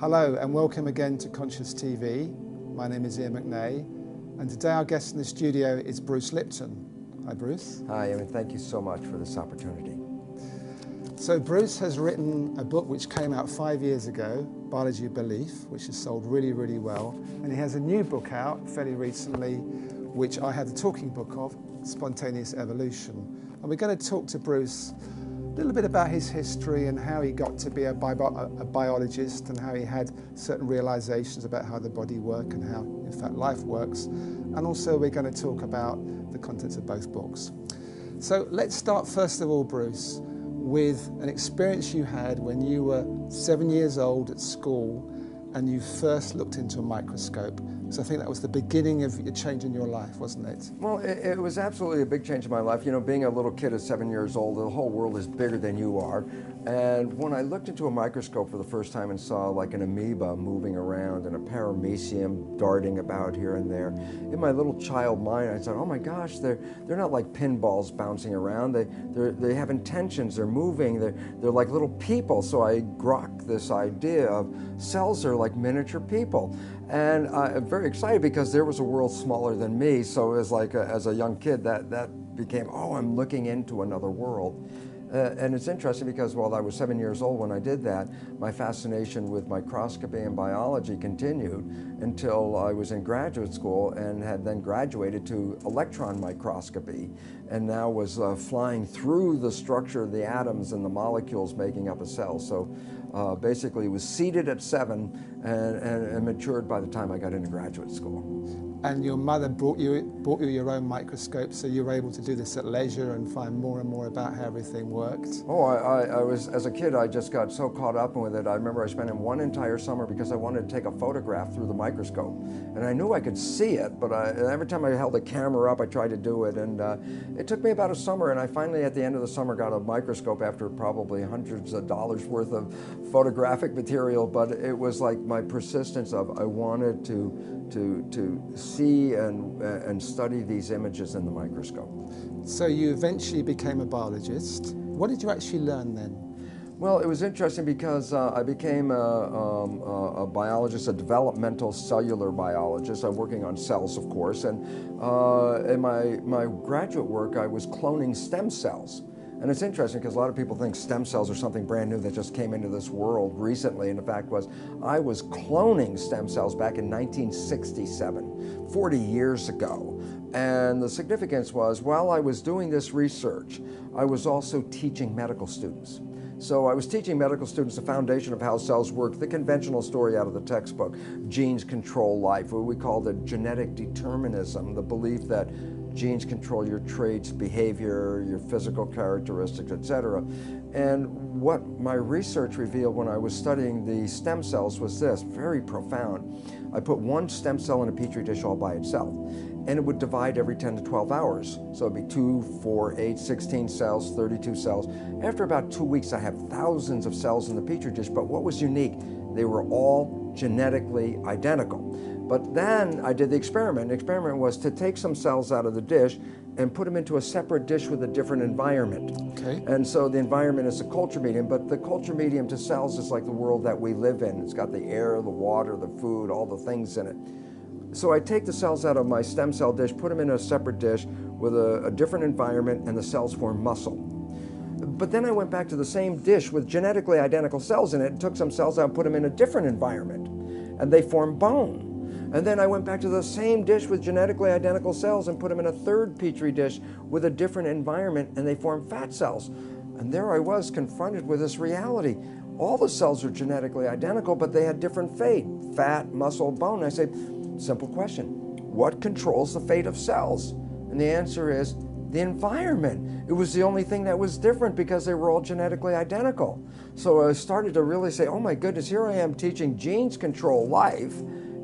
Hello and welcome again to Conscious TV. My name is Iain McNay and today our guest in the studio is Bruce Lipton. Hi Bruce. Hi, and thank you so much for this opportunity. So Bruce has written a book which came out 5 years ago, Biology of Belief, which has sold really, really well. And he has a new book out fairly recently, which I have the talking book of, Spontaneous Evolution. And we're going to talk to Bruce a little bit about his history and how he got to be a biologist and how he had certain realizations about how the body works and how, in fact, life works. And also we're going to talk about the contents of both books. So let's start first of all, Bruce, with an experience you had when you were 7 years old at school and you first looked into a microscope. So I think that was the beginning of a change in your life, wasn't it? Well, it was absolutely a big change in my life. You know, being a little kid at 7 years old, the whole world is bigger than you are. And when I looked into a microscope for the first time and saw like an amoeba moving around and a paramecium darting about here and there, in my little child mind, I thought, oh my gosh, they're not like pinballs bouncing around. They have intentions, they're moving, they're like little people. So I grokked this idea of cells are like miniature people. And I'm very excited because there was a world smaller than me. So it was like, as a young kid, that became, oh, I'm looking into another world. And it's interesting because while I was 7 years old when I did that, my fascination with microscopy and biology continued until I was in graduate school and had then graduated to electron microscopy and now was flying through the structure of the atoms and the molecules making up a cell. So basically was seeded at 7 and matured by the time I got into graduate school. And your mother brought you your own microscope, so you were able to do this at leisure and find more and more about how everything worked? Oh, I was, as a kid, I just got so caught up with it. I remember I spent one entire summer because I wanted to take a photograph through the microscope. And I knew I could see it, but every time I held the camera up, I tried to do it. And it took me about a summer, and I finally, at the end of the summer, got a microscope after probably hundreds of dollars worth of photographic material. But it was like my persistence of I wanted to see and study these images in the microscope. So you eventually became a biologist. What did you actually learn then? Well, it was interesting because I became a biologist, a developmental cellular biologist. I'm working on cells, of course, and in my graduate work, I was cloning stem cells. And it's interesting because a lot of people think stem cells are something brand new that just came into this world recently, and the fact was I was cloning stem cells back in 1967, 40 years ago. And the significance was, while I was doing this research, I was also teaching medical students. So I was teaching medical students the foundation of how cells work, the conventional story out of the textbook, genes control life, what we call the genetic determinism, the belief that genes control your traits, behavior, your physical characteristics, etc. And what my research revealed when I was studying the stem cells was this, very profound. I put one stem cell in a petri dish all by itself, and it would divide every 10 to 12 hours. So it'd be 2, 4, 8, 16 cells, 32 cells. After about 2 weeks, I have thousands of cells in the petri dish, but what was unique? They were all genetically identical. But then I did the experiment. The experiment was to take some cells out of the dish and put them into a separate dish with a different environment. Okay. And so the environment is a culture medium, but the culture medium to cells is like the world that we live in. It's got the air, the water, the food, all the things in it. So I take the cells out of my stem cell dish, put them in a separate dish with a different environment, and the cells form muscle. But then I went back to the same dish with genetically identical cells in it and took some cells out and put them in a different environment, and they form bone. And then I went back to the same dish with genetically identical cells and put them in a third petri dish with a different environment, and they formed fat cells. And there I was confronted with this reality. All the cells are genetically identical, but they had different fate, fat, muscle, bone. I say, simple question, what controls the fate of cells? And the answer is the environment. It was the only thing that was different because they were all genetically identical. So I started to really say, oh my goodness, here I am teaching genes control life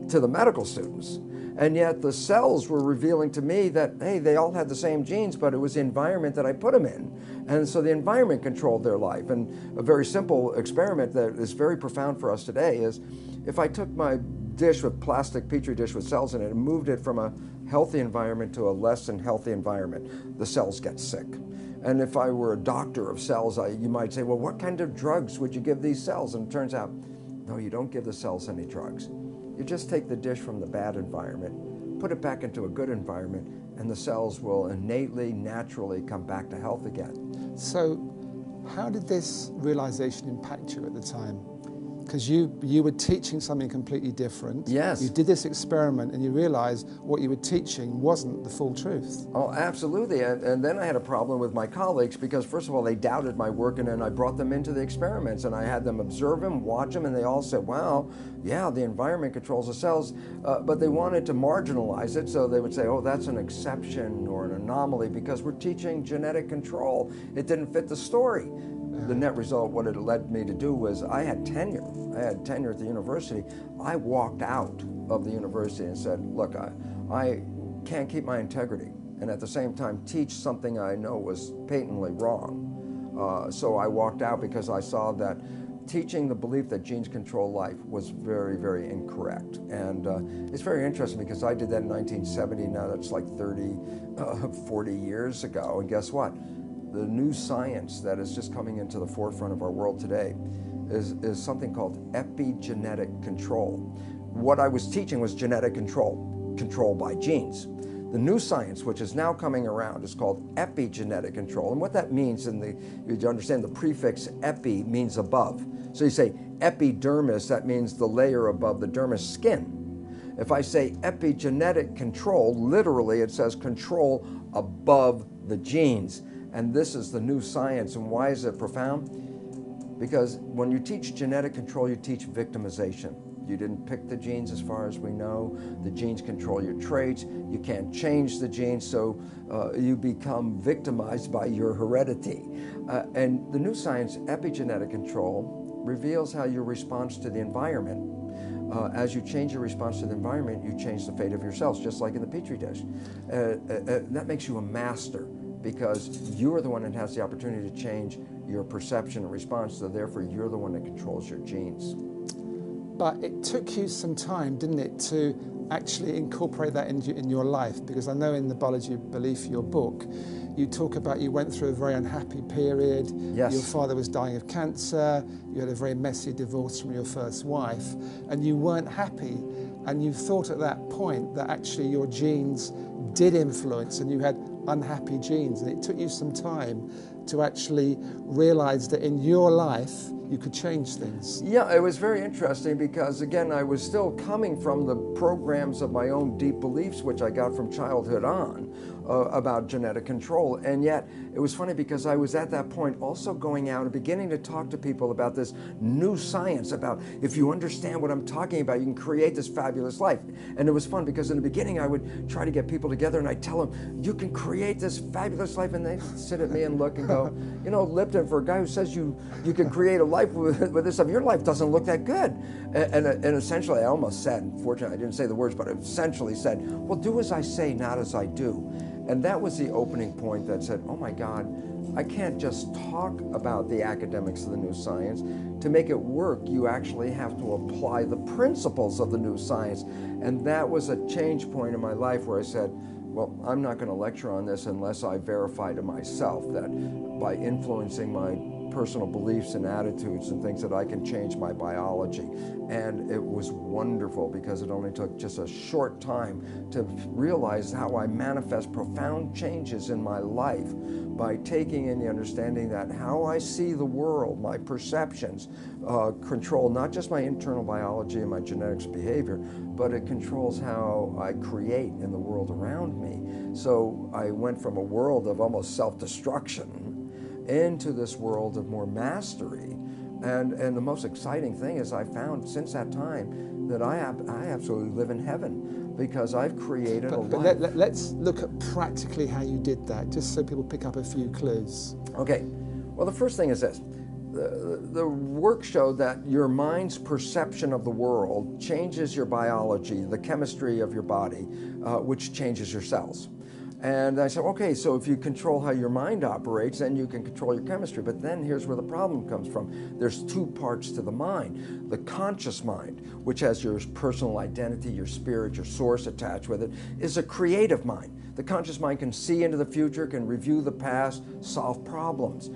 to the medical students. And yet the cells were revealing to me that, hey, they all had the same genes, but it was the environment that I put them in. And so the environment controlled their life. And a very simple experiment that is very profound for us today is if I took my dish with plastic petri dish with cells in it and moved it from a healthy environment to a less than healthy environment, the cells get sick. And if I were a doctor of cells, you might say, well, what kind of drugs would you give these cells? And it turns out No, you don't give the cells any drugs. You just take the dish from the bad environment, put it back into a good environment, and the cells will innately, naturally come back to health again. So how did this realization impact you at the time? Because you were teaching something completely different. Yes. You did this experiment and you realized what you were teaching wasn't the full truth. Oh, absolutely. And then I had a problem with my colleagues because, first of all, they doubted my work, and then I brought them into the experiments and I had them observe them, watch them, and they all said, wow, yeah, the environment controls the cells. But they wanted to marginalize it, so they would say, oh, that's an exception or an anomaly because we're teaching genetic control. It didn't fit the story. The net result, what it led me to do was I had tenure. I had tenure at the university. I walked out of the university and said, look, I can't keep my integrity and at the same time teach something I know was patently wrong. So I walked out because I saw that teaching the belief that genes control life was very, very incorrect. And it's very interesting because I did that in 1970. Now that's like 40 years ago. And guess what? The new science that is just coming into the forefront of our world today is something called epigenetic control. What I was teaching was genetic control by genes. The new science, which is now coming around, is called epigenetic control. And what that means, you understand the prefix epi means above. So you say epidermis, that means the layer above the dermis, skin. If I say epigenetic control, literally it says control above the genes. And this is the new science. And why is it profound? Because when you teach genetic control, you teach victimization. You didn't pick the genes as far as we know. The genes control your traits. You can't change the genes, so you become victimized by your heredity. And the new science, epigenetic control, reveals how your response to the environment. As you change your response to the environment, you change the fate of your cells, just like in the Petri dish. That makes you a master, because you're the one that has the opportunity to change your perception and response, so therefore you're the one that controls your genes. But it took you some time, didn't it, to actually incorporate that in your life? Because I know in the Biology of Belief, your book, you talk about you went through a very unhappy period. Yes. Your father was dying of cancer. You had a very messy divorce from your first wife, and you weren't happy. And you thought at that point that actually your genes did influence, and you had unhappy genes. And it took you some time to actually realize that in your life, you could change things. Yeah, it was very interesting because, again, I was still coming from the programs of my own deep beliefs, which I got from childhood on, about genetic control. And yet, it was funny because I was at that point also going out and beginning to talk to people about this new science, about if you understand what I'm talking about, you can create this fabulous life. And it was fun because in the beginning, I would try to get people together and I'd tell them, you can create this fabulous life. And they'd sit at me and look and go, you know, Lipton, for a guy who says you can create a life with this stuff, your life doesn't look that good. And essentially, I almost said, unfortunately, I didn't say the words, but I essentially said, well, do as I say, not as I do. And that was the opening point that said, oh my God, I can't just talk about the academics of the new science. To make it work, you actually have to apply the principles of the new science. And that was a change point in my life where I said, well, I'm not going to lecture on this unless I verify to myself that by influencing my personal beliefs and attitudes and things that I can change my biology. And it was wonderful because it only took just a short time to realize how I manifest profound changes in my life by taking in the understanding that how I see the world, my perceptions, control not just my internal biology and my genetics behavior, but it controls how I create in the world around me. So I went from a world of almost self-destruction into this world of more mastery. And the most exciting thing is I found since that time that I absolutely live in heaven because I've created a life. Let's look at practically how you did that, just so people pick up a few clues. Okay, well, the first thing is this. The work showed that your mind's perception of the world changes your biology, the chemistry of your body, which changes your cells. And I said, okay, so if you control how your mind operates, then you can control your chemistry. But then here's where the problem comes from. There's two parts to the mind. The conscious mind, which has your personal identity, your spirit, your source attached with it, is a creative mind. The conscious mind can see into the future, can review the past, solve problems.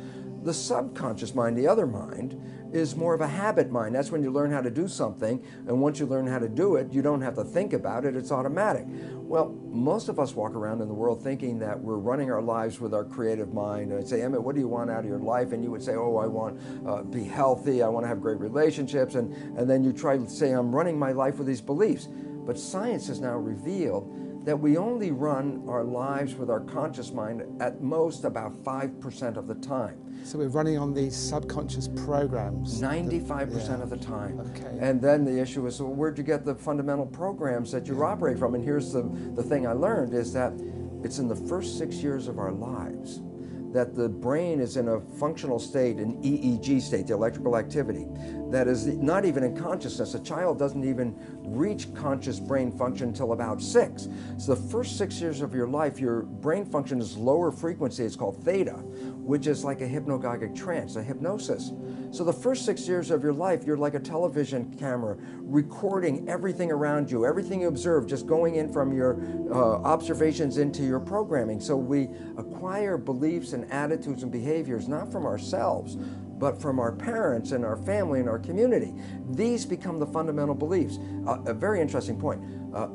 The subconscious mind, the other mind, is more of a habit mind. That's when you learn how to do something, and once you learn how to do it, you don't have to think about it, it's automatic. Well, most of us walk around in the world thinking that we're running our lives with our creative mind. And I'd say, Emmett, what do you want out of your life? And you would say, oh, I want to be healthy, I want to have great relationships, and then you try to say, I'm running my life with these beliefs. But science has now revealed that we only run our lives with our conscious mind at most about 5% of the time. So we're running on these subconscious programs. 95% of the time. Okay. And then the issue is, well, where'd you get the fundamental programs that you operate from? And here's the thing I learned is that it's in the first 6 years of our lives that the brain is in a functional state, an EEG state, the electrical activity, that is not even in consciousness. A child doesn't even reach conscious brain function until about 6. So the first 6 years of your life, your brain function is lower frequency. It's called theta, which is like a hypnagogic trance, a hypnosis. So the first 6 years of your life, you're like a television camera recording everything around you, everything you observe, just going in from your observations into your programming. So we acquire beliefs and attitudes and behaviors not from ourselves, but from our parents and our family and our community. These become the fundamental beliefs. A very interesting point.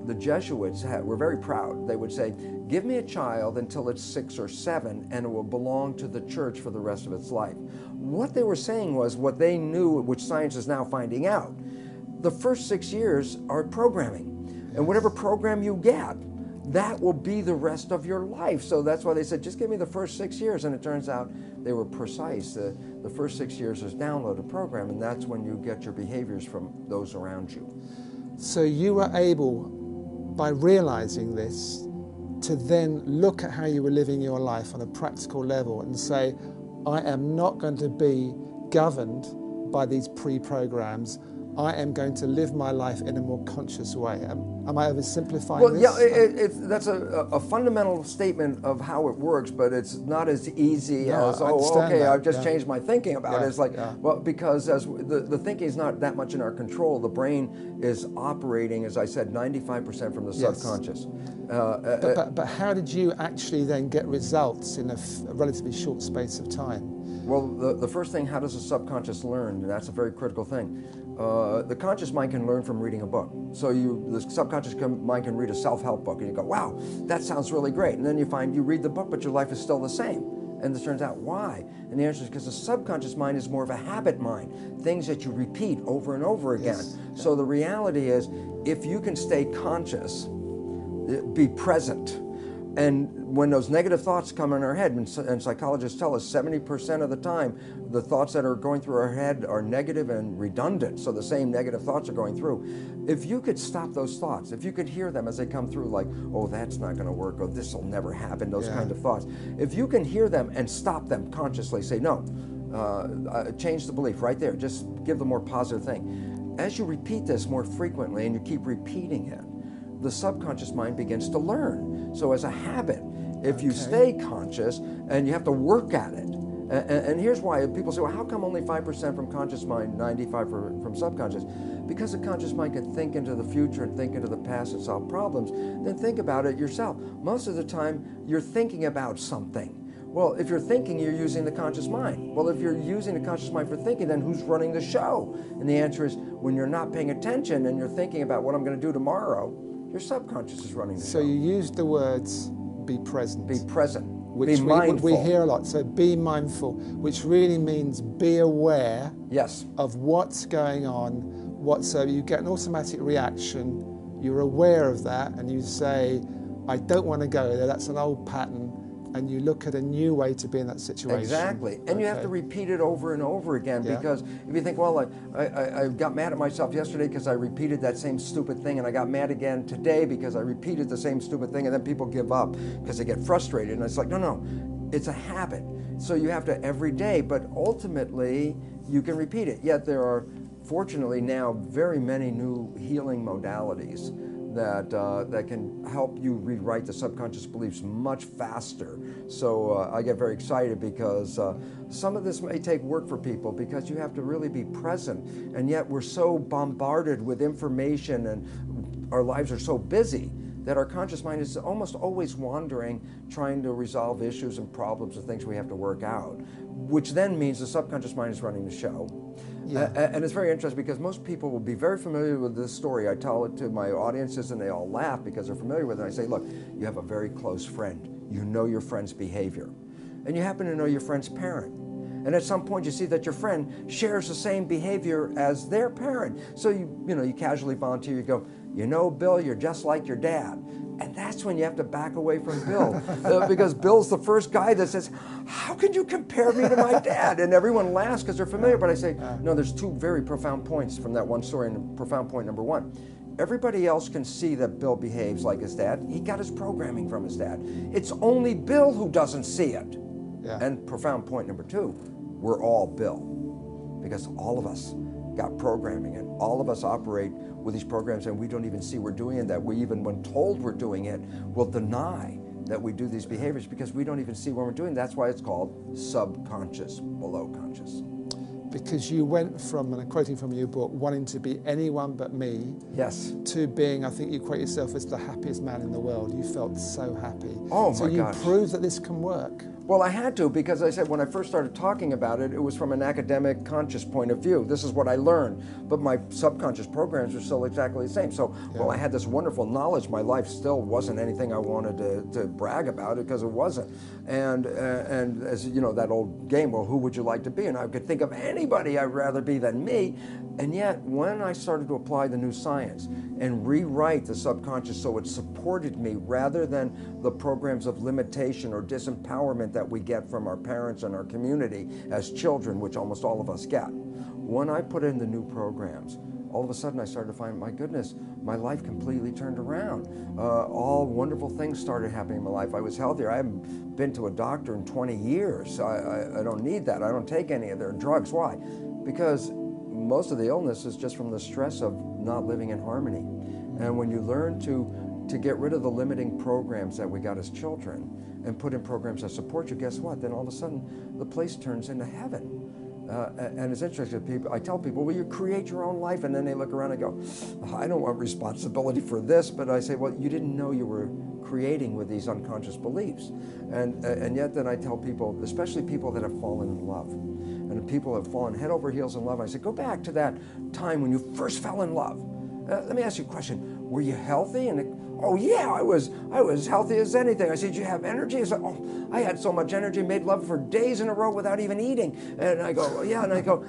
The Jesuits were very proud. They would say, give me a child until it's 6 or 7 and it will belong to the church for the rest of its life. What they were saying was what they knew, which science is now finding out. The first 6 years are programming. And whatever program you get, that will be the rest of your life. So that's why they said, just give me the first 6 years. And it turns out they were precise. The first 6 years is download a program, and that's when you get your behaviors from those around you. So you were able, by realizing this, to then look at how you were living your life on a practical level and say, I am not going to be governed by these pre-programs. I am going to live my life in a more conscious way. Am I oversimplifying this? Well, yeah, that's a fundamental statement of how it works, but it's not as easy as, oh, okay, I've just changed my thinking about it. It's like, well, because as the thinking is not that much in our control. The brain is operating, as I said, 95% from the subconscious. But how did you actually then get results in a relatively short space of time? Well, the first thing, how does the subconscious learn? And that's a very critical thing. The conscious mind can learn from reading a book. So the subconscious mind can read a self-help book and you go, wow, that sounds really great. And then you find you read the book, but your life is still the same. And it turns out, why? And the answer is because the subconscious mind is more of a habit mind, things that you repeat over and over again. Yes. So the reality is, if you can stay conscious, be present, and when those negative thoughts come in our head, and psychologists tell us 70% of the time, the thoughts that are going through our head are negative and redundant, so the same negative thoughts are going through. If you could stop those thoughts, if you could hear them as they come through, like, oh, that's not going to work, or this will never happen, those kind of thoughts. If you can hear them and stop them consciously, say, no, change the belief right there, just give the more positive thing. As you repeat this more frequently and you keep repeating it, the subconscious mind begins to learn. So as a habit, if you stay conscious, and you have to work at it, and here's why people say, well, how come only 5% from conscious mind, 95% from subconscious? Because the conscious mind can think into the future and think into the past and solve problems. Then think about it yourself. Most of the time, you're thinking about something. Well, if you're thinking, you're using the conscious mind. Well, if you're using the conscious mind for thinking, then who's running the show? And the answer is, when you're not paying attention and you're thinking about what I'm going to do tomorrow, your subconscious is running the show. So you used the words, be present. Be present. Which be mindful. We hear a lot. So be mindful, which really means be aware of what's going on. So you get an automatic reaction, you're aware of that, and you say, I don't want to go there, that's an old pattern, and you look at a new way to be in that situation. Exactly. And you have to repeat it over and over again, because if you think, well, I got mad at myself yesterday because I repeated that same stupid thing, and I got mad again today because I repeated the same stupid thing, and then people give up because they get frustrated. And it's like, no, it's a habit. So you have to every day, but ultimately you can repeat it. Yet there are, fortunately now, very many new healing modalities that can help you rewrite the subconscious beliefs much faster. So I get very excited because some of this may take work for people, because you have to really be present, and yet we're so bombarded with information and our lives are so busy that our conscious mind is almost always wandering, trying to resolve issues and problems and things we have to work out, which then means the subconscious mind is running the show. Yeah. And it's very interesting because most people will be very familiar with this story. I tell it to my audiences and they all laugh because they're familiar with it. I say, look, you have a very close friend. You know your friend's behavior. And you happen to know your friend's parent. And at some point you see that your friend shares the same behavior as their parent. So you casually volunteer, you go, you know, Bill, you're just like your dad. And that's when you have to back away from Bill. Because Bill's the first guy that says, how can you compare me to my dad? And everyone laughs because they're familiar. But I say, no, there's two very profound points from that one story. And profound point number one, everybody else can see that Bill behaves like his dad. He got his programming from his dad. It's only Bill who doesn't see it. Yeah. And profound point number two, we're all Bill. Because all of us got programming and all of us operate with these programs and we don't even see we're doing it, that we even when told we're doing it will deny that we do these behaviors because we don't even see when we're doing it. That's why it's called subconscious, below conscious. Because you went from, and I'm quoting from your book, wanting to be anyone but me, yes, to being, I think you quote yourself as the happiest man in the world. You felt so happy. Oh my So you gosh. proved that this can work. Well, I had to because I said when I first started talking about it, it was from an academic conscious point of view. This is what I learned, but my subconscious programs are still exactly the same. So while I had this wonderful knowledge, my life still wasn't anything I wanted to brag about it because it wasn't. And as you know, that old game, well, who would you like to be? And I could think of anybody I'd rather be than me. And yet, when I started to apply the new science and rewrite the subconscious so it supported me rather than the programs of limitation or disempowerment that we get from our parents and our community as children, which almost all of us get, when I put in the new programs, all of a sudden I started to find, my goodness, my life completely turned around. All wonderful things started happening in my life. I was healthier. I haven't been to a doctor in 20 years. I don't need that. I don't take any of their drugs. Why? Because most of the illness is just from the stress of not living in harmony. And when you learn to get rid of the limiting programs that we got as children and put in programs that support you, guess what? Then all of a sudden, the place turns into heaven. And it's interesting, people, I tell people, well, you create your own life, and then they look around and go, I don't want responsibility for this, but I say, well, you didn't know you were creating with these unconscious beliefs. And yet then I tell people, especially people that have fallen in love, and people have fallen head over heels in love, I say, go back to that time when you first fell in love. Let me ask you a question. Were you healthy? And oh yeah, I was healthy as anything. I said, did you have energy? I said, oh, I had so much energy, made love for days in a row without even eating. And I go, yeah, and I go,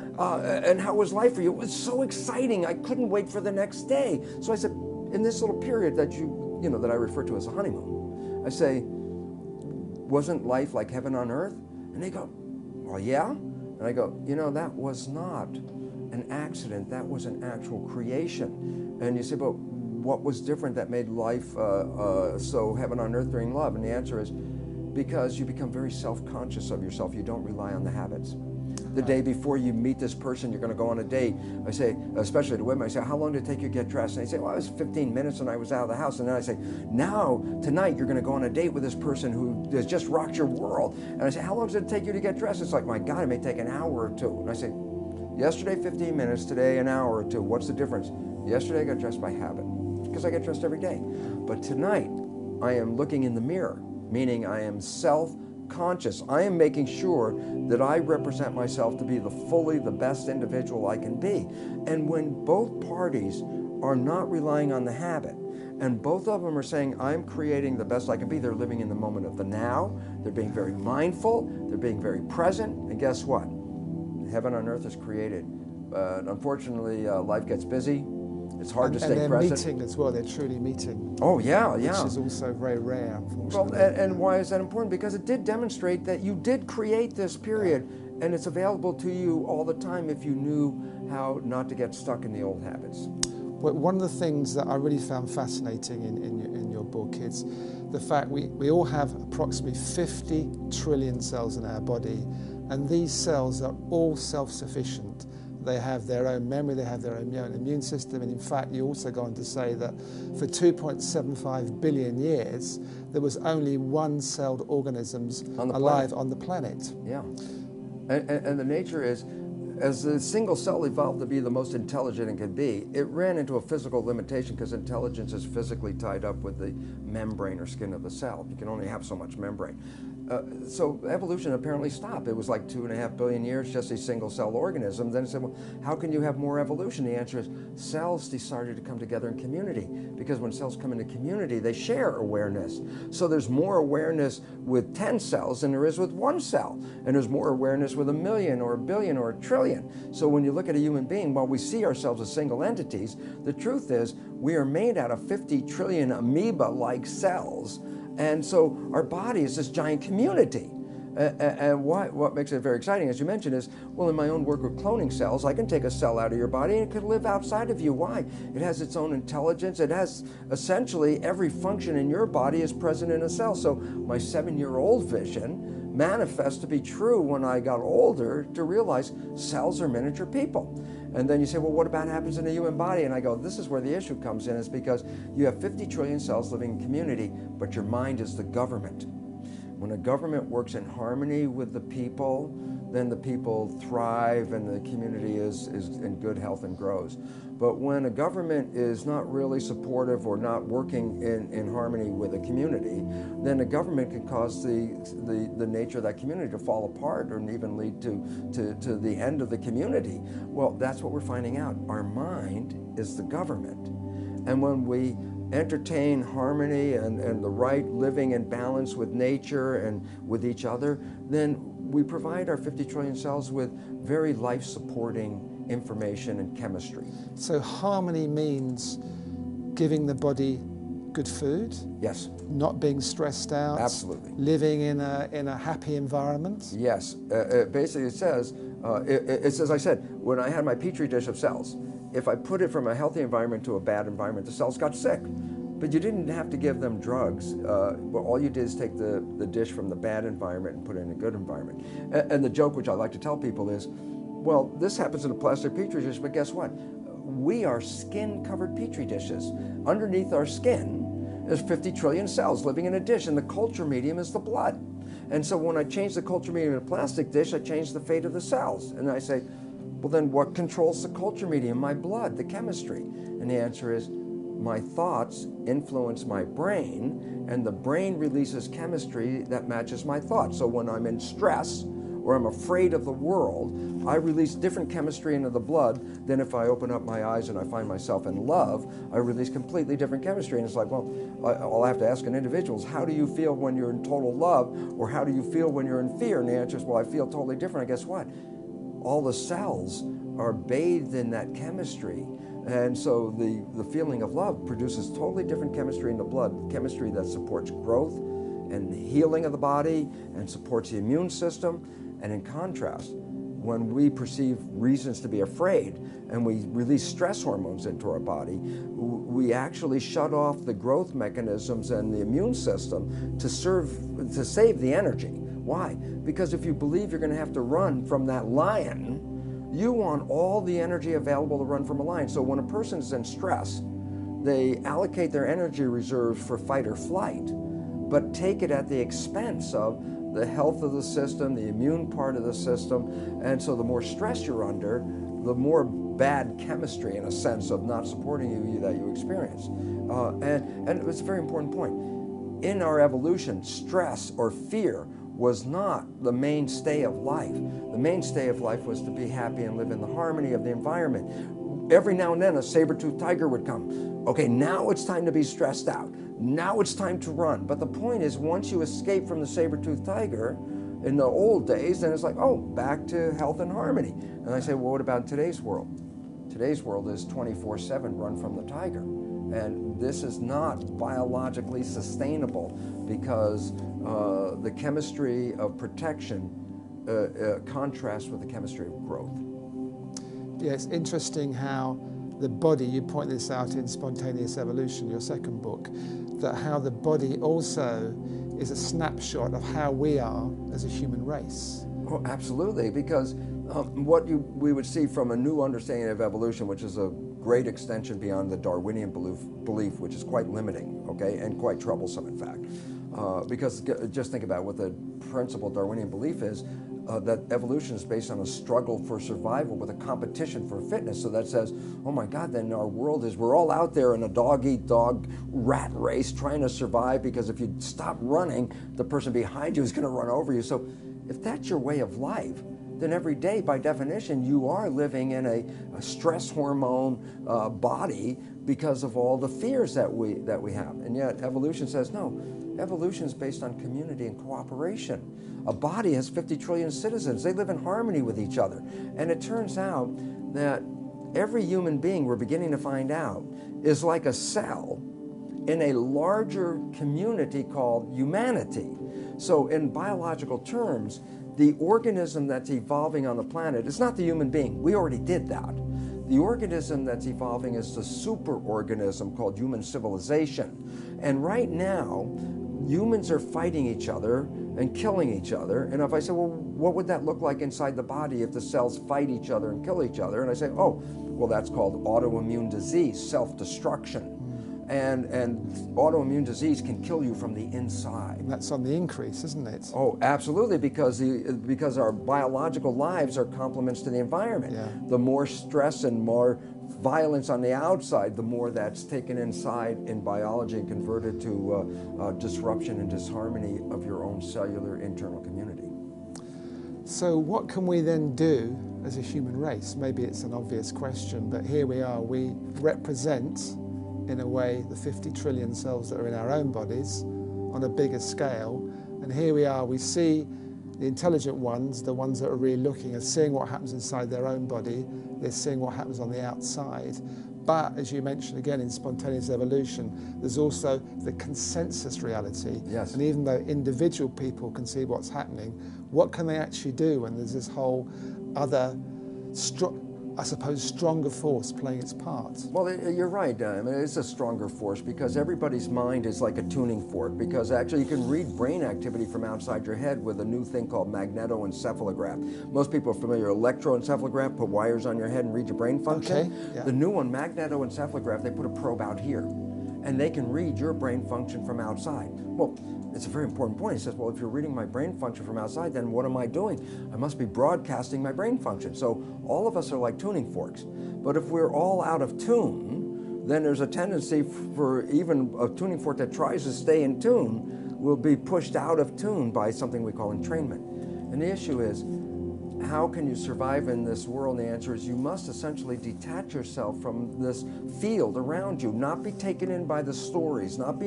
and how was life for you? It was so exciting. I couldn't wait for the next day. So I said, in this little period that that I refer to as a honeymoon, I say, wasn't life like heaven on earth? And they go, well, yeah. And I go, that was not an accident. That was an actual creation. And you say, but what was different that made life so heaven on earth during love? And the answer is because you become very self-conscious of yourself. You don't rely on the habits. The day before you meet this person, you're going to go on a date. I say, especially to women, I say, how long did it take you to get dressed? And they say, well, it was 15 minutes and I was out of the house. And then I say, now, tonight, you're going to go on a date with this person who has just rocked your world. And I say, how long does it take you to get dressed? It's like, my God, it may take an hour or two. And I say, yesterday, 15 minutes, today, an hour or two. What's the difference? Yesterday, I got dressed by habit because I get dressed every day. But tonight, I am looking in the mirror, meaning I am self-conscious. I am making sure that I represent myself to be the best individual I can be. And when both parties are not relying on the habit, and both of them are saying, I'm creating the best I can be, they're living in the moment of the now, they're being very mindful, they're being very present, and guess what? Heaven on earth is created. Unfortunately, life gets busy. It's hard to stay present. And they're meeting as well. They're truly meeting. Oh, yeah, yeah. Which is also very rare, unfortunately. Well, and why is that important? Because it did demonstrate that you did create this period, and it's available to you all the time if you knew how not to get stuck in the old habits. But one of the things that I really found fascinating in your book is the fact we all have approximately 50 trillion cells in our body, and these cells are all self-sufficient. They have their own memory, they have their own immune system, and in fact you also go on to say that for 2.75 billion years there was only one-celled organisms alive on the planet. Yeah, and the nature is, as the single cell evolved to be the most intelligent it could be, it ran into a physical limitation because intelligence is physically tied up with the membrane or skin of the cell. You can only have so much membrane. So evolution apparently stopped. It was like 2.5 billion years, just a single cell organism. Then it said, well, how can you have more evolution? The answer is cells decided to come together in community, because when cells come into community, they share awareness. So there's more awareness with 10 cells than there is with 1 cell. And there's more awareness with 1 million or 1 billion or 1 trillion. So when you look at a human being, while we see ourselves as single entities, the truth is we are made out of 50 trillion amoeba-like cells. And so our body is this giant community. And what makes it very exciting, as you mentioned, is, well, in my own work with cloning cells, I can take a cell out of your body and it could live outside of you. Why? It has its own intelligence. It has essentially every function in your body is present in a cell. So my 7-year-old vision manifests to be true when I got older, to realize cells are miniature people. And then you say, well, what about happens in the human body? And I go, this is where the issue comes in, is because you have 50 trillion cells living in community, but your mind is the government. When a government works in harmony with the people, then the people thrive and the community is in good health and grows. But when a government is not really supportive or not working in harmony with a community, then the government can cause the nature of that community to fall apart, or even lead to the end of the community. Well, that's what we're finding out. Our mind is the government. And when we entertain harmony and the right living in balance with nature and with each other, then we provide our 50 trillion cells with very life-supporting information and chemistry. So harmony means giving the body good food? Yes. Not being stressed out? Absolutely. Living in a happy environment? Yes. Basically it says, as I said, when I had my petri dish of cells, if I put it from a healthy environment to a bad environment, the cells got sick. But you didn't have to give them drugs. But all you did is take the dish from the bad environment and put it in a good environment. And the joke, which I like to tell people, is, well, this happens in a plastic petri dish, but guess what? We are skin-covered petri dishes. Underneath our skin is 50 trillion cells living in a dish, and the culture medium is the blood. And so when I change the culture medium in a plastic dish, I change the fate of the cells. And I say, well, then what controls the culture medium? My blood, the chemistry. And the answer is, my thoughts influence my brain, and the brain releases chemistry that matches my thoughts. So when I'm in stress or I'm afraid of the world, I release different chemistry into the blood than if I open up my eyes and I find myself in love. I release completely different chemistry. And it's like, well, all I have to ask an individual is, how do you feel when you're in total love, or how do you feel when you're in fear? And the answer is, well, I feel totally different. And guess what? All the cells are bathed in that chemistry. And so the feeling of love produces totally different chemistry in the blood, chemistry that supports growth and healing of the body and supports the immune system. And in contrast, when we perceive reasons to be afraid and we release stress hormones into our body, we actually shut off the growth mechanisms and the immune system to save the energy. Why? Because if you believe you're going to have to run from that lion, you want all the energy available to run from a lion. So when a person is in stress, they allocate their energy reserves for fight or flight, but take it at the expense of the health of the system, the immune part of the system. And so the more stress you're under, the more bad chemistry, in a sense, of not supporting you that you experience. And it's a very important point. In our evolution, stress or fear was not the mainstay of life. The mainstay of life was to be happy and live in the harmony of the environment. Every now and then a saber-toothed tiger would come. Okay, now it's time to be stressed out. Now it's time to run. But the point is, once you escape from the saber-toothed tiger in the old days, then it's like, oh, back to health and harmony. And I say, well, what about today's world? Today's world is 24/7 run from the tiger. And this is not biologically sustainable, because the chemistry of protection contrasts with the chemistry of growth. Yeah, it's interesting how the body, you point this out in Spontaneous Evolution, your second book, that how the body also is a snapshot of how we are as a human race. Oh, absolutely, because what we would see from a new understanding of evolution, which is a great extension beyond the Darwinian belief, which is quite limiting, okay, and quite troublesome, in fact. Because just think about what the principal Darwinian belief is. that evolution is based on a struggle for survival with a competition for fitness. So that says, oh my God, then our world is, we're all out there in a dog-eat-dog rat race trying to survive, because if you stop running, the person behind you is going to run over you. So if that's your way of life, then every day, by definition, you are living in a stress hormone body because of all the fears that we have. And yet evolution says, no, evolution is based on community and cooperation. A body has 50 trillion citizens. They live in harmony with each other. And it turns out that every human being, we're beginning to find out, is like a cell in a larger community called humanity. So in biological terms, the organism that's evolving on the planet is not the human being. We already did that. The organism that's evolving is the superorganism called human civilization. And right now, humans are fighting each other and killing each other. And if I say, well, what would that look like inside the body if the cells fight each other and kill each other? And I say, oh, well, that's called autoimmune disease, self-destruction. And autoimmune disease can kill you from the inside. And that's on the increase, isn't it? Oh, absolutely, because our biological lives are complements to the environment. Yeah. The more stress and more violence on the outside, the more that's taken inside in biology and converted to disruption and disharmony of your own cellular internal community. So what can we then do as a human race? Maybe it's an obvious question, but here we are. We represent, in a way, the 50 trillion cells that are in our own bodies on a bigger scale. And here we are, we see the intelligent ones, the ones that are really looking and seeing what happens inside their own body. They're seeing what happens on the outside. But as you mentioned again, in spontaneous evolution, there's also the consensus reality. Yes. And even though individual people can see what's happening, what can they actually do when there's this whole other, I suppose, stronger force playing its part? Well, you're right. I mean, it's a stronger force because everybody's mind is like a tuning fork, because actually you can read brain activity from outside your head with a new thing called magnetoencephalograph. Most people are familiar with electroencephalograph, put wires on your head and read your brain function. Okay, yeah. The new one, magnetoencephalograph, they put a probe out here, and they can read your brain function from outside. Well, it's a very important point. He says, well, if you're reading my brain function from outside, then what am I doing? I must be broadcasting my brain function. So all of us are like tuning forks. But if we're all out of tune, then there's a tendency for even a tuning fork that tries to stay in tune will be pushed out of tune by something we call entrainment. And the issue is, how can you survive in this world? And the answer is you must essentially detach yourself from this field around you, not be taken in by the stories, not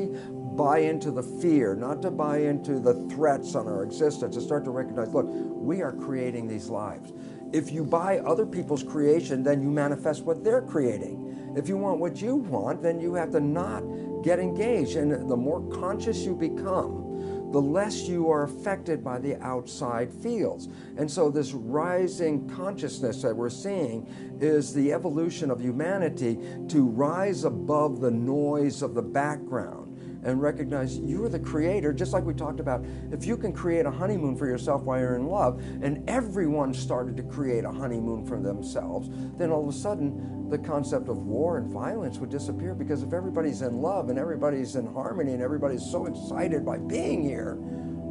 buy into the fear, not to buy into the threats on our existence, to start to recognize, look, we are creating these lives. If you buy other people's creation, then you manifest what they're creating. If you want what you want, then you have to not get engaged. And the more conscious you become, the less you are affected by the outside fields. And so this rising consciousness that we're seeing is the evolution of humanity to rise above the noise of the background and recognize you're the creator, just like we talked about. If you can create a honeymoon for yourself while you're in love, and everyone started to create a honeymoon for themselves, then all of a sudden the concept of war and violence would disappear, because if everybody's in love and everybody's in harmony and everybody's so excited by being here,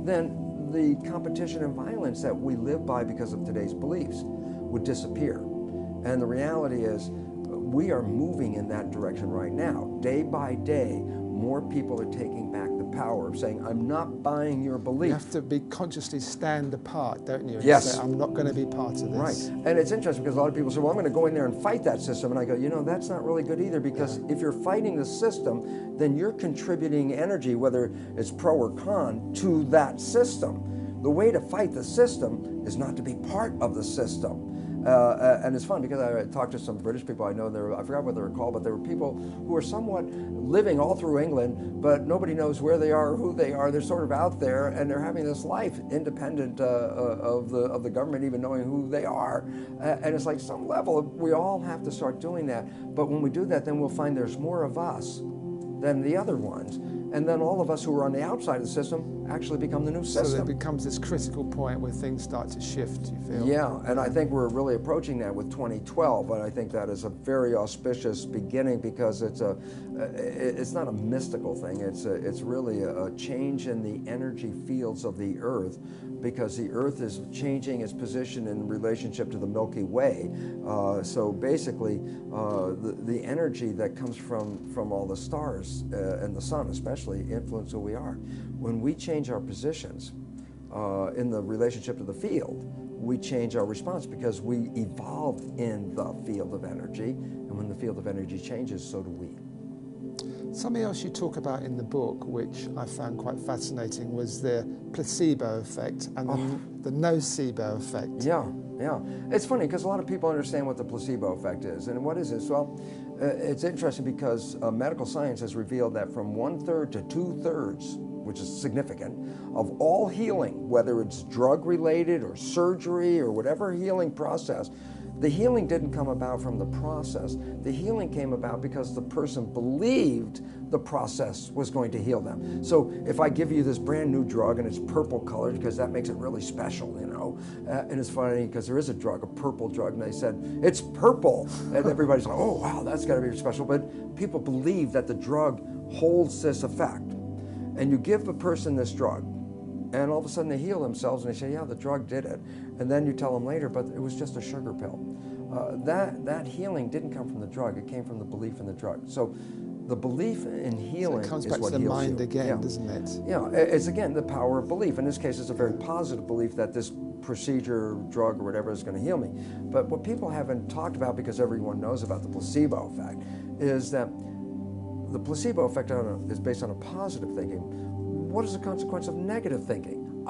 then the competition and violence that we live by because of today's beliefs would disappear. And the reality is we are moving in that direction right now. Day by day, more people are taking back the power of saying, I'm not buying your belief. You have to be consciously stand apart, don't you? And yes. say, I'm not going to be part of this. Right. And it's interesting because a lot of people say, well, I'm going to go in there and fight that system. And I go, you know, that's not really good either, because if you're fighting the system, then you're contributing energy, whether it's pro or con, to that system. The way to fight the system is not to be part of the system. And it's fun because I talked to some British people I know, I forgot what they were called, but there were people who are somewhat living all through England, but nobody knows where they are, who they are. They're sort of out there, and they're having this life independent of the government even knowing who they are. And it's like some level, we all have to start doing that. But when we do that, then we'll find there's more of us than the other ones. And then all of us who are on the outside of the system actually become the new system. So there becomes this critical point where things start to shift, you feel? Yeah, and I think we're really approaching that with 2012, and I think that is a very auspicious beginning, because it's not a mystical thing. It's really a change in the energy fields of the earth because the Earth is changing its position in relationship to the Milky Way. So basically, the energy that comes from all the stars and the sun especially influence who we are. When we change our positions in the relationship to the field, we change our response because we evolved in the field of energy, and when the field of energy changes, so do we. Something else you talk about in the book, which I found quite fascinating, was the placebo effect and the nocebo effect. Yeah. It's funny because a lot of people understand what the placebo effect is. And what is this? Well, it's interesting because medical science has revealed that from 1/3 to 2/3, which is significant, of all healing, whether it's drug-related or surgery or whatever healing process, the healing didn't come about from the process. The healing came about because the person believed the process was going to heal them. So if I give you this brand new drug and it's purple colored because that makes it really special, you know, and it's funny because there is a drug, a purple drug, and they said, it's purple. And everybody's like, oh, wow, that's got to be special. But people believe that the drug holds this effect. And you give a person this drug, and all of a sudden they heal themselves and they say, yeah, the drug did it. And then you tell them later, but it was just a sugar pill. That healing didn't come from the drug, it came from the belief in the drug. So the belief in healing is what heals you. So it comes back to the mind again, doesn't it? Yeah, it's again the power of belief. In this case, it's a very positive belief that this procedure, drug, or whatever is going to heal me. But what people haven't talked about, because everyone knows about the placebo effect, is that the placebo effect is based on a positive thinking. What is the consequence of negative thinking?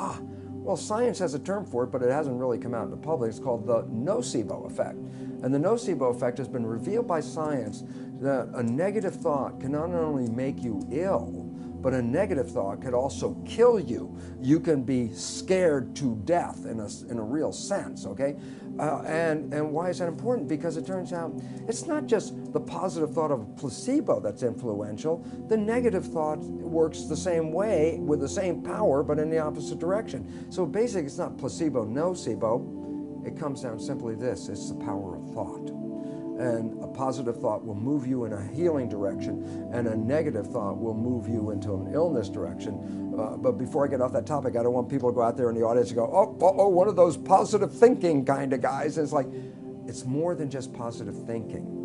Well, science has a term for it, but it hasn't really come out in the public. It's called the nocebo effect. And the nocebo effect has been revealed by science that a negative thought can not only make you ill, but a negative thought could also kill you. You can be scared to death in a real sense, okay? And why is that important? Because it turns out it's not just the positive thought of a placebo that's influential. The negative thought works the same way with the same power, but in the opposite direction. So basically, it's not placebo, nocebo. It comes down simply this: it's the power of thought. And a positive thought will move you in a healing direction, and a negative thought will move you into an illness direction. But before I get off that topic, I don't want people to go out there in the audience and go, oh, one of those positive thinking kind of guys. And it's like, it's more than just positive thinking.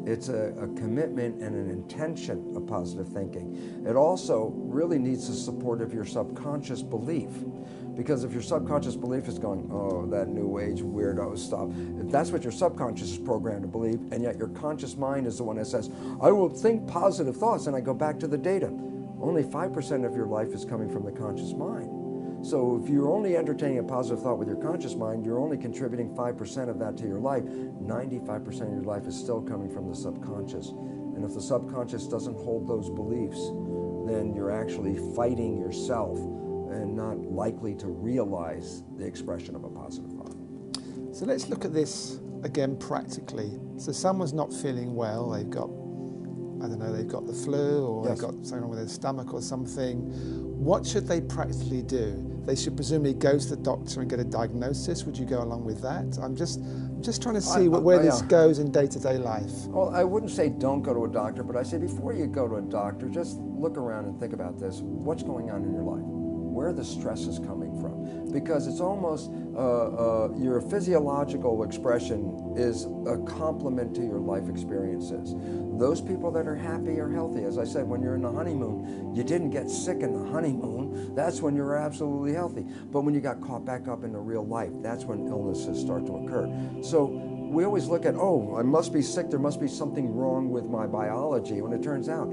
It's a commitment and an intention of positive thinking. It also really needs the support of your subconscious belief. Because if your subconscious belief is going, oh, that new age weirdo stuff, if that's what your subconscious is programmed to believe, and yet your conscious mind is the one that says, I will think positive thoughts, and I go back to the data. Only 5% of your life is coming from the conscious mind. So if you're only entertaining a positive thought with your conscious mind, you're only contributing 5% of that to your life. 95% of your life is still coming from the subconscious. And if the subconscious doesn't hold those beliefs, then you're actually fighting yourself and not likely to realize the expression of a positive thought. So let's look at this again practically. So someone's not feeling well, they've got, I don't know, they've got the flu, or they've got something wrong with their stomach or something. What should they practically do? They should presumably go to the doctor and get a diagnosis. Would you go along with that? I'm just trying to see where this goes in day-to-day life. Well, I wouldn't say don't go to a doctor, but I say before you go to a doctor, just look around and think about this. What's going on in your life? Where the stress is coming from? Because it's almost your physiological expression is a complement to your life experiences. Those people that are happy are healthy. As I said, when you're in the honeymoon, you didn't get sick in the honeymoon. That's when you're absolutely healthy. But when you got caught back up into real life, that's when illnesses start to occur. So we always look at, oh, I must be sick, there must be something wrong with my biology, when it turns out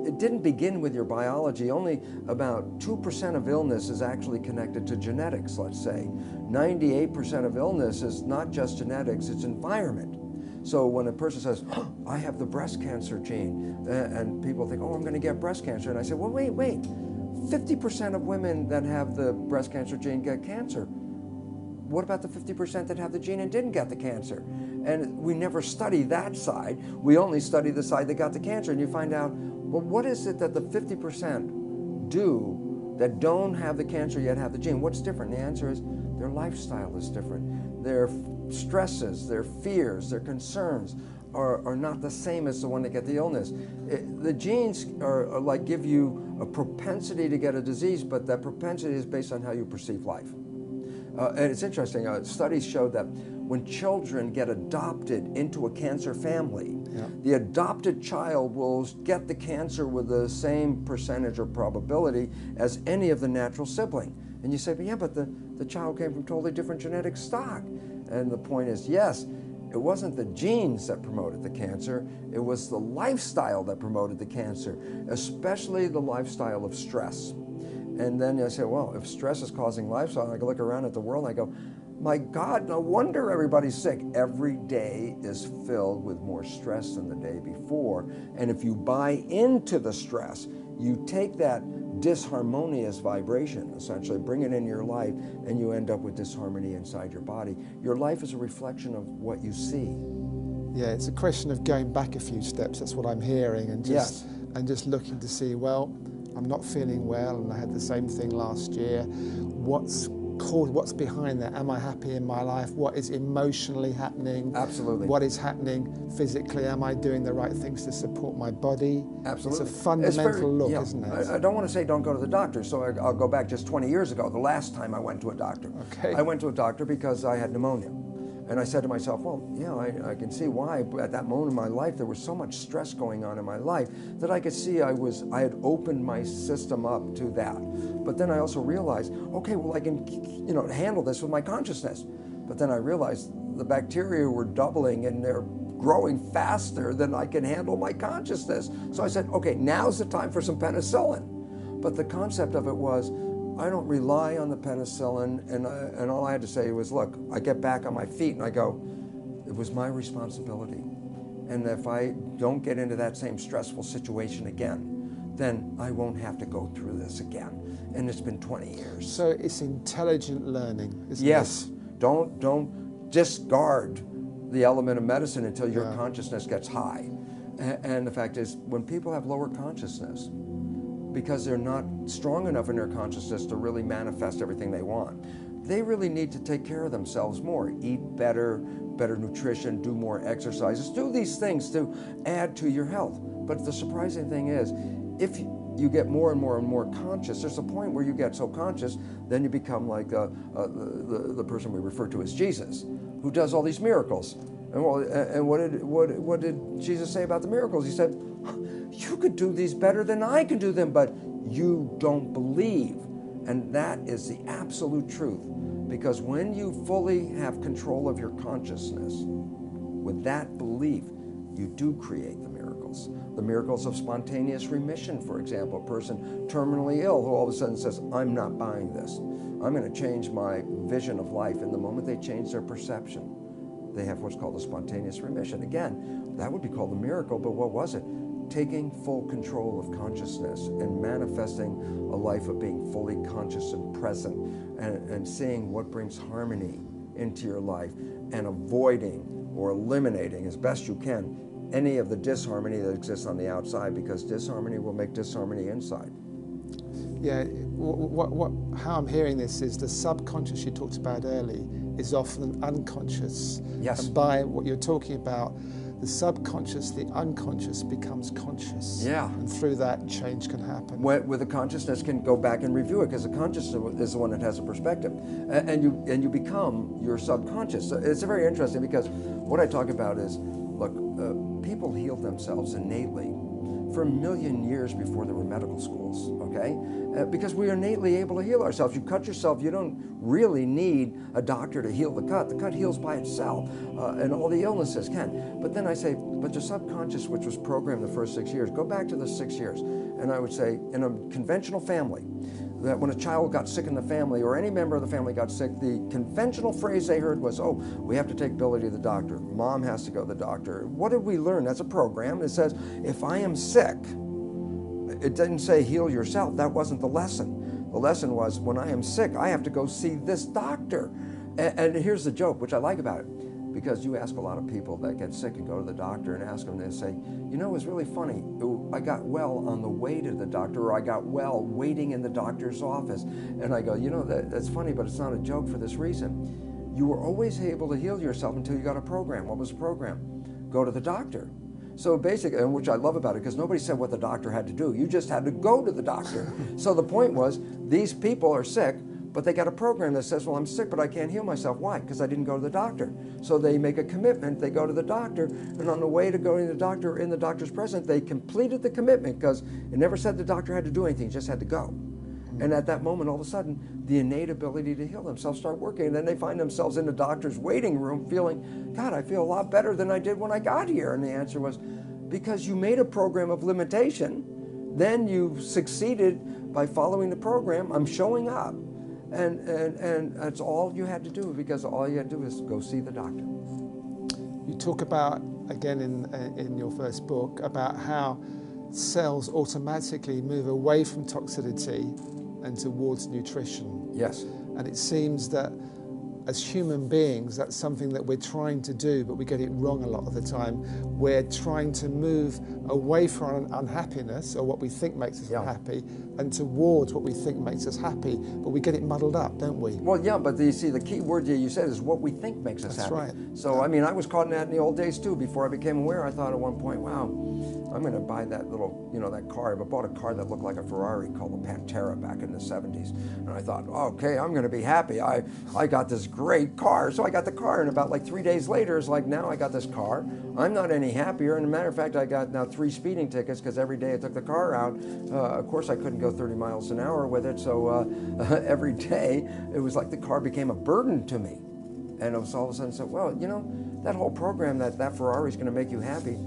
it didn't begin with your biology. Only about 2% of illness is actually connected to genetics, let's say. 98% of illness is not just genetics, it's environment. So when a person says, oh, I have the breast cancer gene, and people think, oh, I'm going to get breast cancer. And I say, well, wait. 50% of women that have the breast cancer gene get cancer. What about the 50% that have the gene and didn't get the cancer? And we never study that side. We only study the side that got the cancer. And you find out, well, what is it that the 50% do that don't have the cancer yet have the gene? What's different? The answer is their lifestyle is different. Their stresses, their fears, their concerns are not the same as the one that get the illness. The genes are like give you a propensity to get a disease, but that propensity is based on how you perceive life. And it's interesting, studies show that when children get adopted into a cancer family, the adopted child will get the cancer with the same percentage or probability as any of the natural sibling. And you say, but yeah, but the child came from totally different genetic stock. And the point is, yes, it wasn't the genes that promoted the cancer, it was the lifestyle that promoted the cancer, especially the lifestyle of stress. And then I say, well, if stress is causing lifestyle, I look around at the world and I go, my God, no wonder everybody's sick. Every day is filled with more stress than the day before. And if you buy into the stress, you take that disharmonious vibration, essentially, bring it in your life, and you end up with disharmony inside your body. Your life is a reflection of what you see. Yeah, it's a question of going back a few steps. That's what I'm hearing, and just looking to see, well, I'm not feeling well, and I had the same thing last year. What's behind that? Am I happy in my life? What is emotionally happening? Absolutely. What is happening physically? Am I doing the right things to support my body? Absolutely. It's a fundamental look, isn't it? I don't want to say don't go to the doctor, so I'll go back just 20 years ago, the last time I went to a doctor. Okay. I went to a doctor because I had pneumonia. And I said to myself, well, yeah, I can see why. But at that moment in my life, there was so much stress going on in my life that I could see I had opened my system up to that. But then I also realized, okay, well, I can, handle this with my consciousness. But then I realized the bacteria were doubling and they're growing faster than I can handle my consciousness. So I said, okay, now's the time for some penicillin. But the concept of it was, I don't rely on the penicillin, and all I had to say was, look, I get back on my feet and I go, it was my responsibility. And if I don't get into that same stressful situation again, then I won't have to go through this again. And it's been 20 years. So it's intelligent learning, isn't it? Yes. Don't discard the element of medicine until your consciousness gets high. And the fact is, when people have lower consciousness, because they're not strong enough in their consciousness to really manifest everything they want, they really need to take care of themselves more, eat better nutrition, do more exercises, do these things to add to your health. But the surprising thing is, if you get more and more and more conscious, there's a point where you get so conscious, then you become like the person we refer to as Jesus, who does all these miracles. And what did Jesus say about the miracles? He said, you could do these better than I can do them, but you don't believe. And that is the absolute truth. Because when you fully have control of your consciousness, with that belief, you do create the miracles. The miracles of spontaneous remission, for example, a person terminally ill who all of a sudden says, I'm not buying this. I'm going to change my vision of life. And the moment they change their perception, they have what's called a spontaneous remission. Again, that would be called a miracle, but what was it? Taking full control of consciousness and manifesting a life of being fully conscious and present and seeing what brings harmony into your life and avoiding or eliminating as best you can any of the disharmony that exists on the outside, because disharmony will make disharmony inside. Yeah, how I'm hearing this is the subconscious you talked about early is often unconscious. Yes. And by what you're talking about, the subconscious, the unconscious becomes conscious. Yeah. And through that, change can happen. With the consciousness can go back and review it, because the consciousness is the one that has a perspective. And you become your subconscious. So it's very interesting, because what I talk about is, look, people healed themselves innately for 1 million years before there were medical schools, okay? Because we are innately able to heal ourselves. You cut yourself, you don't really need a doctor to heal the cut. The cut heals by itself, and all the illnesses can. But then I say, but the subconscious, which was programmed the first 6 years, go back to the 6 years. And I would say, in a conventional family, that when a child got sick in the family, or any member of the family got sick, the conventional phrase they heard was, oh, we have to take Billy to the doctor. Mom has to go to the doctor. What did we learn? That's a program. It says, if I am sick, it didn't say heal yourself. That wasn't the lesson. The lesson was, when I am sick, I have to go see this doctor. And here's the joke, which I like about it. Because you ask a lot of people that get sick and go to the doctor and ask them, they say, you know, it was really funny. I got well on the way to the doctor, or I got well waiting in the doctor's office. And I go, you know, that's funny, but it's not a joke for this reason. You were always able to heal yourself until you got a program. What was the program? Go to the doctor. So basically, and which I love about it, because nobody said what the doctor had to do. You just had to go to the doctor. So the point was, these people are sick, But they got a program that says, well, I'm sick, but I can't heal myself. Why? Because I didn't go to the doctor. So they make a commitment, they go to the doctor, and on the way to going to the doctor, in the doctor's presence, they completed the commitment, because it never said the doctor had to do anything, just had to go. And at that moment, all of a sudden, the innate ability to heal themselves start working. And then they find themselves in the doctor's waiting room feeling, God, I feel a lot better than I did when I got here. And the answer was, because you made a program of limitation, then you succeeded by following the program. I'm showing up. And that's all you had to do, because all you had to do is go see the doctor. You talk about, again in your first book, about how cells automatically move away from toxicity and towards nutrition. Yes. And it seems that as human beings, that's something that we're trying to do, but we get it wrong a lot of the time. We're trying to move away from unhappiness, or what we think makes us unhappy, and towards what we think makes us happy, but we get it muddled up, don't we? Well, yeah, but you see, the key word you said is what we think makes us happy. That's right. So, I mean, I was caught in that in the old days, too. Before I became aware, I thought at one point, wow, I'm going to buy that little, that car. I bought a car that looked like a Ferrari called the Pantera back in the 70s. And I thought, okay, I'm going to be happy. I got this great car. So I got the car, and about like 3 days later, it's like, now I got this car. I'm not any happier. And as a matter of fact, I got now 3 speeding tickets, because every day I took the car out. Of course, I couldn't go 30 miles an hour with it. So every day, it was like the car became a burden to me. And it was all of a sudden, so, well, that whole program that Ferrari is going to make you happy,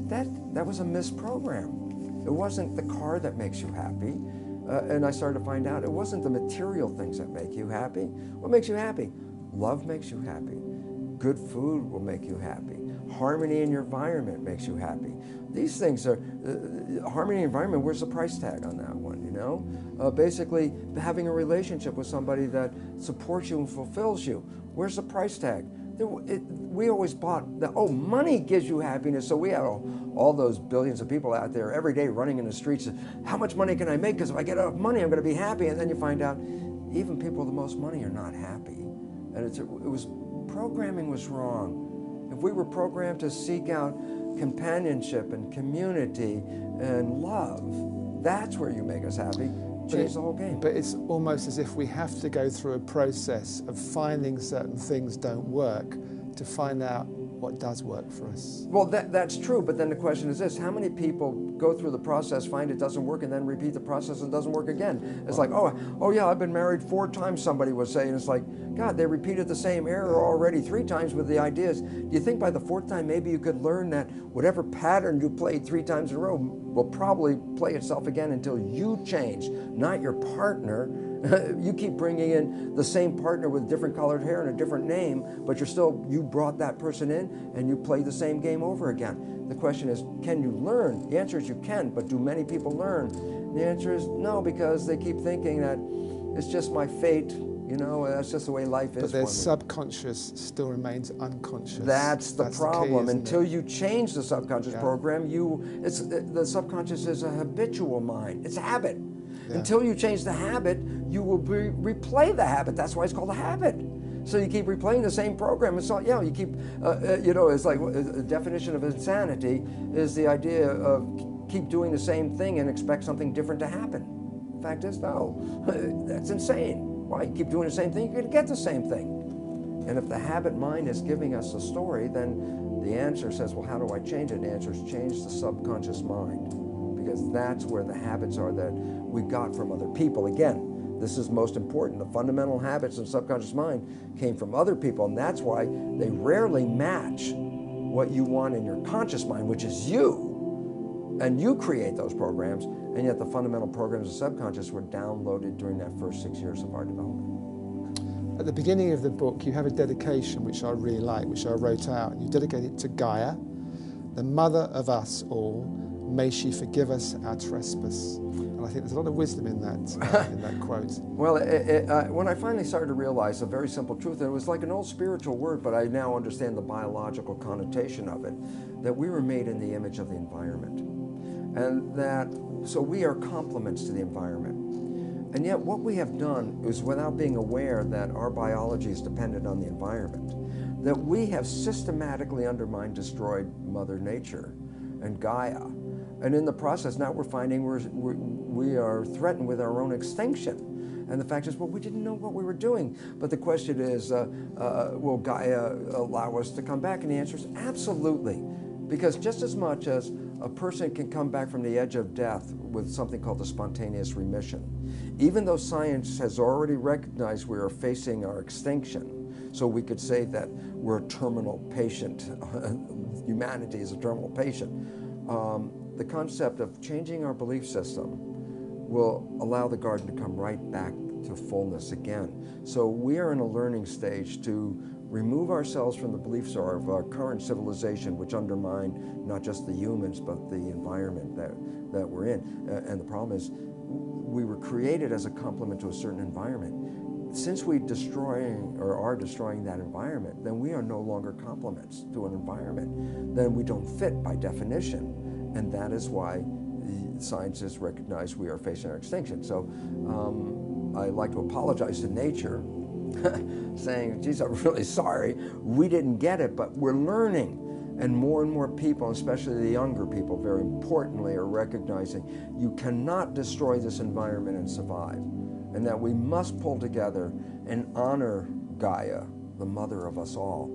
that was a misprogram. It wasn't the car that makes you happy. And I started to find out it wasn't the material things that make you happy. What makes you happy? Love makes you happy. Good food will make you happy. Harmony in your environment makes you happy. These things are, harmony in your environment, where's the price tag on that one, Basically, having a relationship with somebody that supports you and fulfills you, where's the price tag? We always bought that, money gives you happiness. So we have all those billions of people out there every day running in the streets. How much money can I make? Because if I get enough money, I'm going to be happy. And then you find out even people with the most money are not happy. And programming was wrong. If we were programmed to seek out companionship and community and love, that's where you make us happy. Change the whole game. But it's almost as if we have to go through a process of finding certain things don't work to find out what does work for us. Well, that's true, but then the question is this: how many people go through the process, find it doesn't work, and then repeat the process and it doesn't work again? It's like, oh yeah, I've been married 4 times, somebody was saying. It's like, God, they repeated the same error already 3 times with the ideas. Do you think by the 4th time maybe you could learn that whatever pattern you played 3 times in a row will probably play itself again until you change, not your partner? You keep bringing in the same partner with different colored hair and a different name, but you brought that person in and you play the same game over again. The question is, can you learn? The answer is you can, but do many people learn? The answer is no, because they keep thinking that it's just my fate, that's just the way life is. But their subconscious still remains unconscious. That's the problem. The key, until you change the subconscious program, the subconscious is a habitual mind. It's a habit. Yeah. Until you change the habit, you will replay the habit. That's why it's called a habit. So you keep replaying the same program. And so, you keep, it's like the definition of insanity is the idea of keep doing the same thing and expect something different to happen. The fact is, no, that's insane. Why? You keep doing the same thing, you're going to get the same thing. And if the habit mind is giving us a story, then the answer says, well, how do I change it? And the answer is change the subconscious mind, because that's where the habits are that we got from other people. Again, this is most important. The fundamental habits of subconscious mind came from other people, and that's why they rarely match what you want in your conscious mind, which is you. And you create those programs, and yet the fundamental programs of subconscious were downloaded during that first 6 years of our development. At the beginning of the book, you have a dedication which I really like, which I wrote out. You dedicate it to Gaia, the mother of us all. May she forgive us our trespass. And I think there's a lot of wisdom in that quote. Well, when I finally started to realize a very simple truth, and it was like an old spiritual word, but I now understand the biological connotation of it, that we were made in the image of the environment. And so we are complements to the environment. And yet what we have done is, without being aware that our biology is dependent on the environment, that we have systematically undermined, destroyed Mother Nature and Gaia. And in the process, now we're finding we are threatened with our own extinction. And the fact is, well, we didn't know what we were doing. But the question is, will Gaia allow us to come back? And the answer is absolutely. Because just as much as a person can come back from the edge of death with something called a spontaneous remission, even though science has already recognized we are facing our extinction, so we could say that we're a terminal patient, humanity is a terminal patient, the concept of changing our belief system will allow the garden to come right back to fullness again. So we are in a learning stage to remove ourselves from the beliefs of our current civilization, which undermine not just the humans, but the environment that we're in. And the problem is, we were created as a complement to a certain environment. Since we are destroying that environment, then we are no longer complements to an environment. Then we don't fit by definition. And that is why scientists recognize we are facing our extinction. So I like to apologize to nature, saying, geez, I'm really sorry, we didn't get it, but we're learning. And more people, especially the younger people, very importantly, are recognizing you cannot destroy this environment and survive. And that we must pull together and honor Gaia, the mother of us all.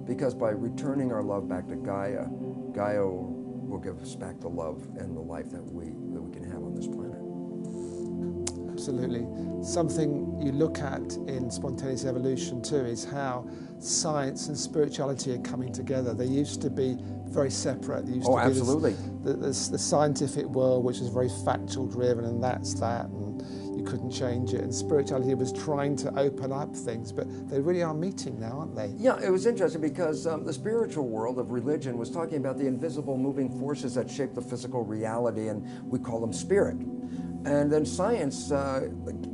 Because by returning our love back to Gaia, Gaia will give us back the love and the life that we can have on this planet. Absolutely. Something you look at in spontaneous evolution too is how science and spirituality are coming together. They used to be very separate. There used to be absolutely. The scientific world, which was very factual driven, and that's that, and you couldn't change it. And spirituality was trying to open up things, but they really are meeting now, aren't they? Yeah, it was interesting because the spiritual world of religion was talking about the invisible moving forces that shape the physical reality, and we call them spirit. And then science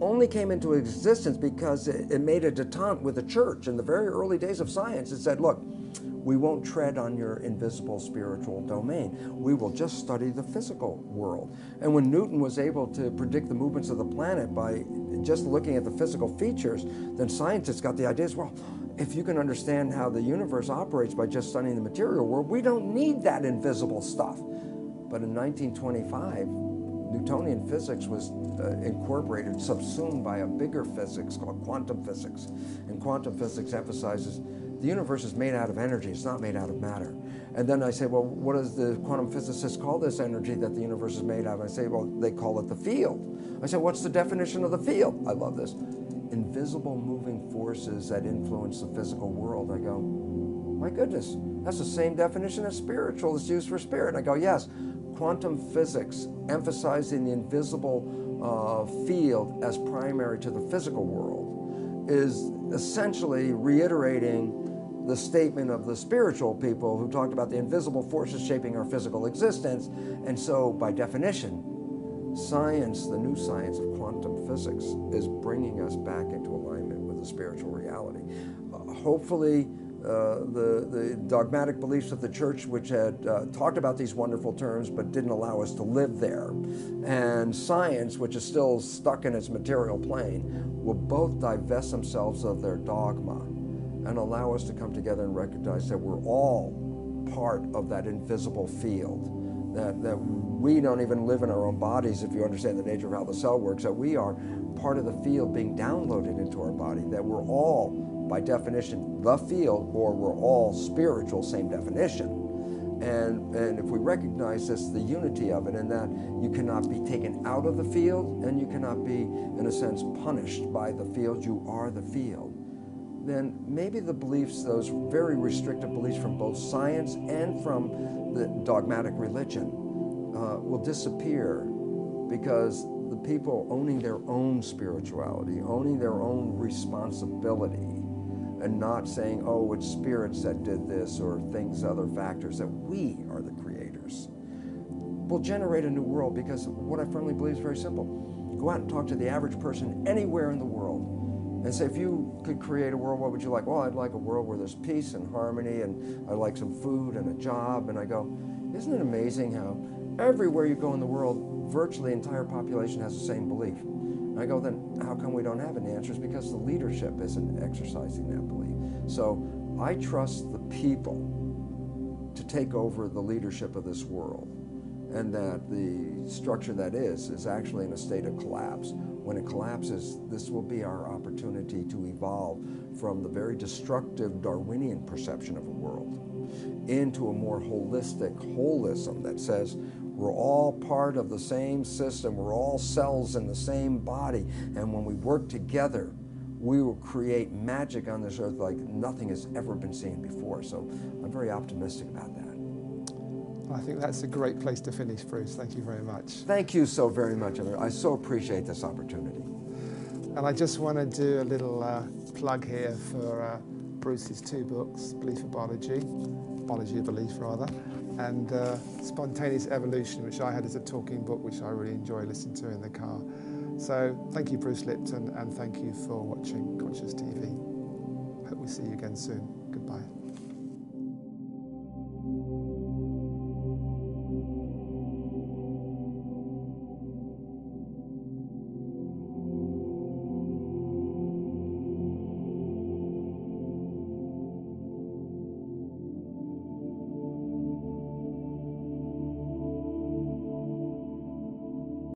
only came into existence because it made a detente with the church. In the very early days of science, it said, look, we won't tread on your invisible spiritual domain. We will just study the physical world. And when Newton was able to predict the movements of the planet by just looking at the physical features, then scientists got the idea, well, if you can understand how the universe operates by just studying the material world, we don't need that invisible stuff. But in 1925, Newtonian physics was incorporated, subsumed by a bigger physics called quantum physics. And quantum physics emphasizes the universe is made out of energy, it's not made out of matter. And then I say, well, what does the quantum physicists call this energy that the universe is made out of? I say, well, they call it the field. I say, what's the definition of the field? I love this. Invisible moving forces that influence the physical world. I go, my goodness, that's the same definition as spiritual is used for spirit. I go, yes. Quantum physics, emphasizing the invisible field as primary to the physical world, is essentially reiterating the statement of the spiritual people who talked about the invisible forces shaping our physical existence. And so, by definition, science, the new science of quantum physics, is bringing us back into alignment with the spiritual reality. Hopefully, the dogmatic beliefs of the church, which had talked about these wonderful terms but didn't allow us to live there, and science, which is still stuck in its material plane, will both divest themselves of their dogma and allow us to come together and recognize that we're all part of that invisible field, that we don't even live in our own bodies, if you understand the nature of how the cell works, that we are part of the field being downloaded into our body, that we're all, by definition, the field, or we're all spiritual, same definition. And if we recognize this, the unity of it, and that you cannot be taken out of the field, and you cannot be, in a sense, punished by the field, you are the field, then maybe the beliefs, those very restrictive beliefs from both science and from the dogmatic religion, will disappear, because the people owning their own spirituality, owning their own responsibility, and not saying, oh, it's spirits that did this or things, other factors, that we are the creators, will generate a new world. Because what I firmly believe is very simple. Go out and talk to the average person anywhere in the world and say, if you could create a world, what would you like? Well, I'd like a world where there's peace and harmony, and I'd like some food and a job. And I go, isn't it amazing how everywhere you go in the world, virtually the entire population has the same belief? I go, then how come we don't have it? And the answer is because the leadership isn't exercising that belief. So I trust the people to take over the leadership of this world, and that the structure that is actually in a state of collapse. when it collapses, this will be our opportunity to evolve from the very destructive Darwinian perception of a world into a more holistic holism that says we're all part of the same system, we're all cells in the same body, and when we work together, we will create magic on this earth like nothing has ever been seen before. So I'm very optimistic about that. I think that's a great place to finish, Bruce. Thank you very much. Thank you so very much. I so appreciate this opportunity. And I just want to do a little plug here for Bruce's 2 books, Belief of Biology, Biology of Belief rather, and Spontaneous Evolution, which I had as a talking book, which I really enjoy listening to in the car. So thank you, Bruce Lipton, and thank you for watching Conscious TV. Hope we see you again soon. Goodbye.